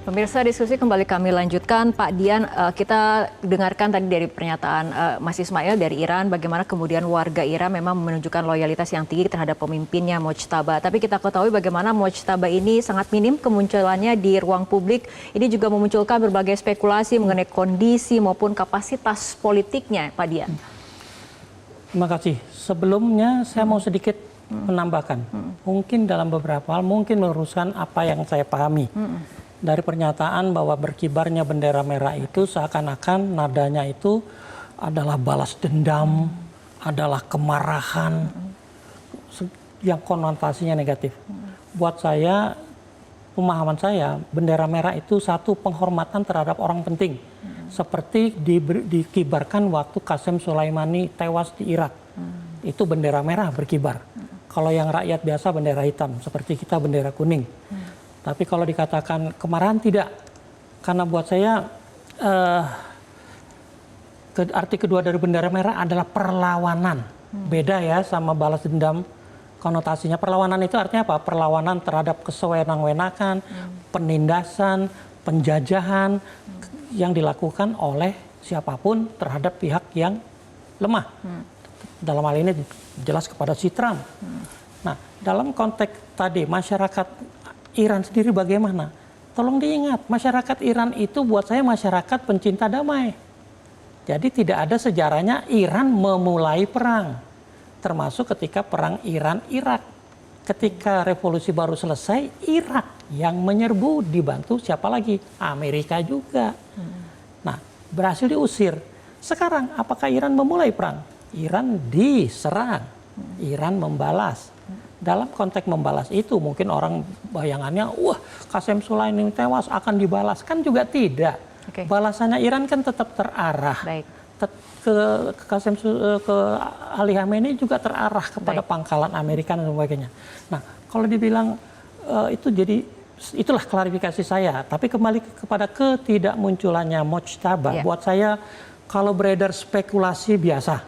Pemirsa, diskusi kembali kami lanjutkan. Pak Dian, kita dengarkan tadi dari pernyataan Mas Ismail dari Iran, bagaimana kemudian warga Iran memang menunjukkan loyalitas yang tinggi terhadap pemimpinnya Mojtaba. Tapi kita ketahui bagaimana Mojtaba ini sangat minim kemunculannya di ruang publik. Ini juga memunculkan berbagai spekulasi mengenai kondisi maupun kapasitas politiknya, Pak Dian. Terima kasih. Sebelumnya saya mau sedikit menambahkan. Mungkin dalam beberapa hal, mungkin meluruskan apa yang saya pahami. Dari pernyataan bahwa berkibarnya bendera merah itu seakan-akan nadanya itu adalah balas dendam, adalah kemarahan, yang konotasinya negatif. Buat saya, pemahaman saya, bendera merah itu satu penghormatan terhadap orang penting. Seperti dikibarkan waktu Qasem Soleimani tewas di Irak. Itu bendera merah berkibar. Kalau yang rakyat biasa bendera hitam, seperti kita bendera kuning. Tapi kalau dikatakan kemarahan tidak, karena buat saya arti kedua dari bendera merah adalah perlawanan. Beda ya sama balas dendam, konotasinya. Perlawanan itu artinya apa? Perlawanan terhadap kesewenang-wenangan, penindasan, penjajahan yang dilakukan oleh siapapun terhadap pihak yang lemah. Dalam hal ini jelas kepada si Trump. Nah, dalam konteks tadi masyarakat Iran sendiri bagaimana? Tolong diingat, masyarakat Iran itu buat saya masyarakat pencinta damai. Jadi tidak ada sejarahnya Iran memulai perang. Termasuk ketika perang Iran-Irak. Ketika revolusi baru selesai, Irak yang menyerbu dibantu siapa lagi? Amerika juga. Nah, berhasil diusir. Sekarang apakah Iran memulai perang? Iran diserang. Iran membalas. Dalam konteks membalas itu mungkin orang bayangannya, wah Qasem Soleimani tewas akan dibalas. Kan juga tidak. Balasannya Iran kan tetap terarah. Ke Ali Khamenei juga terarah kepada pangkalan Amerika dan sebagainya. Nah, kalau dibilang itu jadi itulah klarifikasi saya. Tapi kembali kepada ketidakmunculannya Mojtaba, buat saya kalau beredar spekulasi biasa.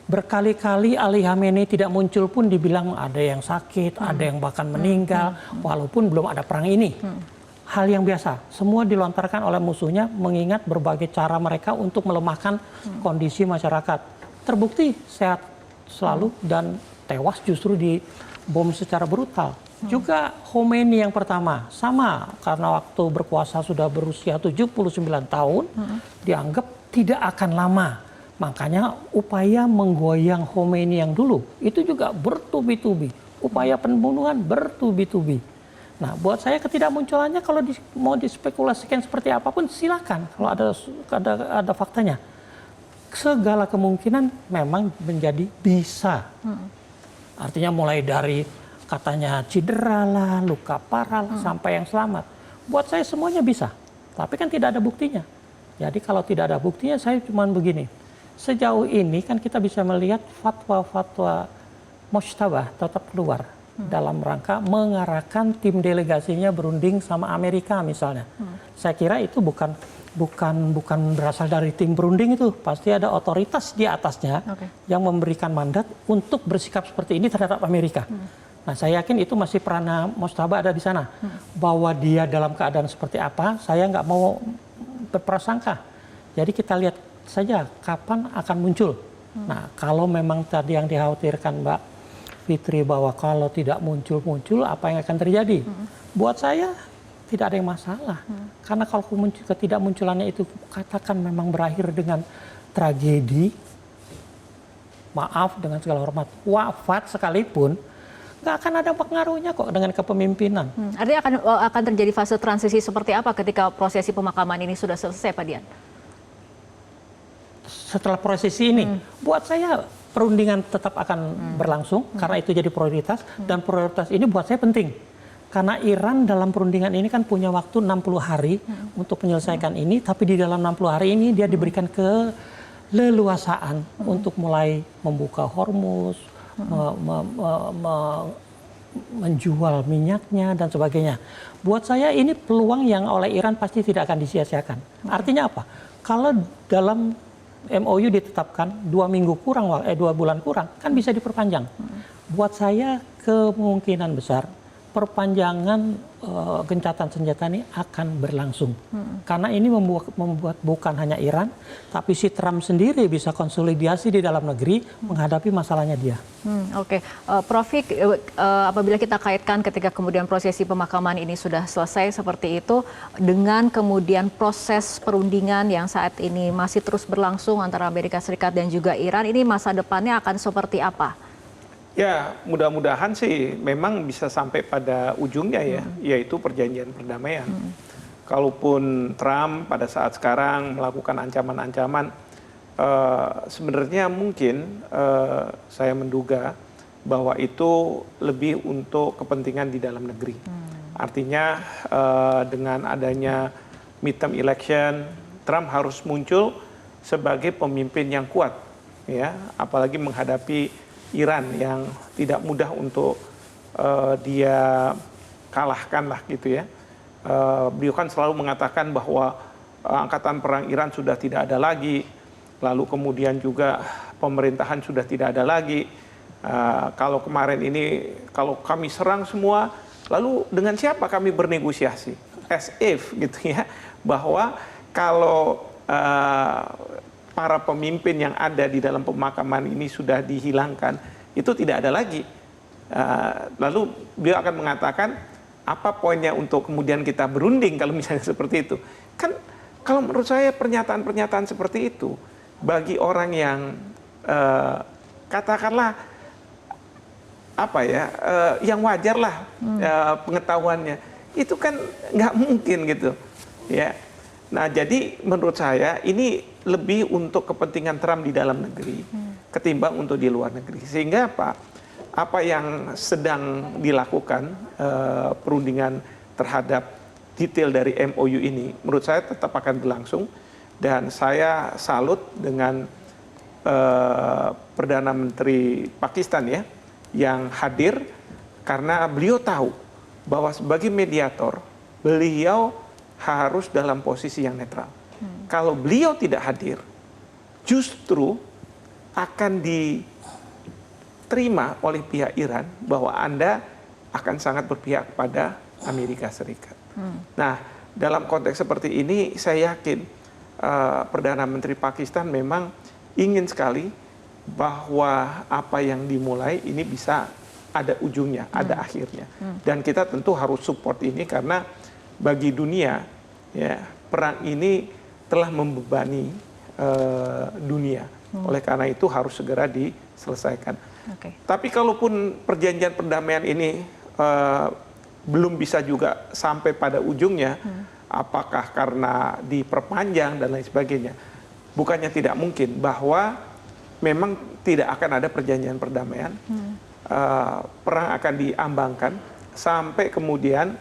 Berkali-kali Ali Khamenei tidak muncul pun dibilang ada yang sakit, ada yang bahkan meninggal, walaupun belum ada perang ini. Hal yang biasa, semua dilontarkan oleh musuhnya mengingat berbagai cara mereka untuk melemahkan kondisi masyarakat. Terbukti sehat selalu dan tewas justru dibom secara brutal. Juga Khomeini yang pertama, sama karena waktu berkuasa sudah berusia 79 tahun, dianggap tidak akan lama. Makanya upaya menggoyang Khomeini yang dulu itu juga bertubi-tubi. Upaya pembunuhan bertubi-tubi. Nah, buat saya ketidakmunculannya kalau mau dispekulasikan seperti apapun silakan kalau ada faktanya. Segala kemungkinan memang menjadi bisa. Artinya mulai dari katanya cedera lah, luka parah lah, sampai yang selamat. Buat saya semuanya bisa. Tapi kan tidak ada buktinya. Jadi kalau tidak ada buktinya saya cuma begini. Sejauh ini kan kita bisa melihat fatwa-fatwa Mojtaba tetap keluar dalam rangka mengarahkan tim delegasinya berunding sama Amerika misalnya. Saya kira itu bukan berasal dari tim berunding itu, pasti ada otoritas di atasnya yang memberikan mandat untuk bersikap seperti ini terhadap Amerika. Nah, saya yakin itu masih peranan Mojtaba ada di sana. Bahwa dia dalam keadaan seperti apa, saya nggak mau berprasangka. Jadi kita lihat saja kapan akan muncul. Nah, kalau memang tadi yang dikhawatirkan Mbak Fitri bahwa kalau tidak muncul apa yang akan terjadi? Buat saya tidak ada yang masalah. Karena kalau ketidakmunculannya itu katakan memang berakhir dengan tragedi, maaf dengan segala hormat, wafat sekalipun, nggak akan ada pengaruhnya kok dengan kepemimpinan. Artinya akan terjadi fase transisi seperti apa ketika prosesi pemakaman ini sudah selesai, Pak Dian? Setelah prosesi ini, buat saya perundingan tetap akan berlangsung karena itu jadi prioritas dan prioritas ini buat saya penting. Karena Iran dalam perundingan ini kan punya waktu 60 hari untuk menyelesaikan ini, tapi di dalam 60 hari ini dia diberikan keleluasaan untuk mulai membuka Hormuz, menjual minyaknya dan sebagainya. Buat saya ini peluang yang oleh Iran pasti tidak akan disia-siakan. Artinya apa? Kalau dalam MOU ditetapkan 2 bulan kurang kan bisa diperpanjang. Buat saya kemungkinan besar perpanjangan gencatan senjata ini akan berlangsung. Karena ini membuat bukan hanya Iran, tapi si Trump sendiri bisa konsolidasi di dalam negeri menghadapi masalahnya dia. Oke. Prof. Fik, apabila kita kaitkan ketika kemudian prosesi pemakaman ini sudah selesai seperti itu, dengan kemudian proses perundingan yang saat ini masih terus berlangsung antara Amerika Serikat dan juga Iran, ini masa depannya akan seperti apa? Ya, mudah-mudahan sih memang bisa sampai pada ujungnya ya, yaitu perjanjian perdamaian. Kalaupun Trump pada saat sekarang melakukan ancaman-ancaman, sebenarnya mungkin saya menduga bahwa itu lebih untuk kepentingan di dalam negeri. Artinya dengan adanya midterm election, Trump harus muncul sebagai pemimpin yang kuat, ya, apalagi menghadapi Iran yang tidak mudah untuk dia kalahkan lah gitu ya. Beliau kan selalu mengatakan bahwa angkatan perang Iran sudah tidak ada lagi, lalu kemudian juga pemerintahan sudah tidak ada lagi. Kalau kemarin ini, kalau kami serang semua, lalu dengan siapa kami bernegosiasi? As if gitu ya, bahwa kalau para pemimpin yang ada di dalam pemakaman ini sudah dihilangkan, itu tidak ada lagi. Lalu beliau akan mengatakan, apa poinnya untuk kemudian kita berunding kalau misalnya seperti itu. Kan kalau menurut saya pernyataan-pernyataan seperti itu, bagi orang yang katakanlah, apa ya, yang wajar lah pengetahuannya, itu kan nggak mungkin gitu. Ya. Nah, jadi menurut saya ini lebih untuk kepentingan Trump di dalam negeri ketimbang untuk di luar negeri. Sehingga apa yang sedang dilakukan perundingan terhadap detail dari MOU ini menurut saya tetap akan berlangsung, dan saya salut dengan Perdana Menteri Pakistan ya yang hadir, karena beliau tahu bahwa sebagai mediator beliau harus dalam posisi yang netral. Kalau beliau tidak hadir, justru akan diterima oleh pihak Iran bahwa Anda akan sangat berpihak pada Amerika Serikat. Nah, dalam konteks seperti ini, saya yakin Perdana Menteri Pakistan memang ingin sekali bahwa apa yang dimulai ini bisa ada ujungnya, ada akhirnya. Dan kita tentu harus support ini, karena bagi dunia, ya, perang ini telah membebani dunia. Oleh karena itu harus segera diselesaikan. Tapi kalaupun perjanjian perdamaian ini belum bisa juga sampai pada ujungnya, apakah karena diperpanjang dan lain sebagainya, bukannya tidak mungkin bahwa memang tidak akan ada perjanjian perdamaian, perang akan diambangkan sampai kemudian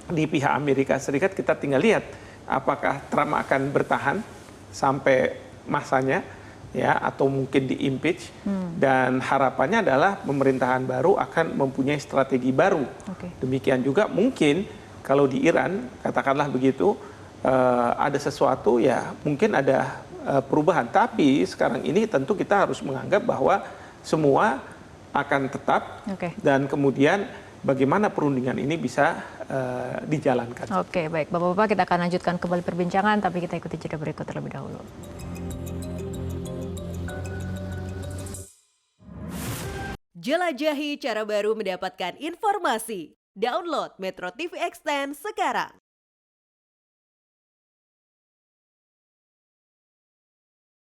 di pihak Amerika Serikat kita tinggal lihat apakah Trump akan bertahan sampai masanya ya, atau mungkin di-impeach, dan harapannya adalah pemerintahan baru akan mempunyai strategi baru. Demikian juga mungkin kalau di Iran, katakanlah begitu, ada sesuatu ya, mungkin ada perubahan, tapi sekarang ini tentu kita harus menganggap bahwa semua akan tetap, dan kemudian bagaimana perundingan ini bisa dijalankan. Oke, baik. Bapak-bapak, kita akan lanjutkan kembali perbincangan, tapi kita ikuti jeda berikut terlebih dahulu. Jelajahi cara baru mendapatkan informasi. Download Metro TV Extend sekarang.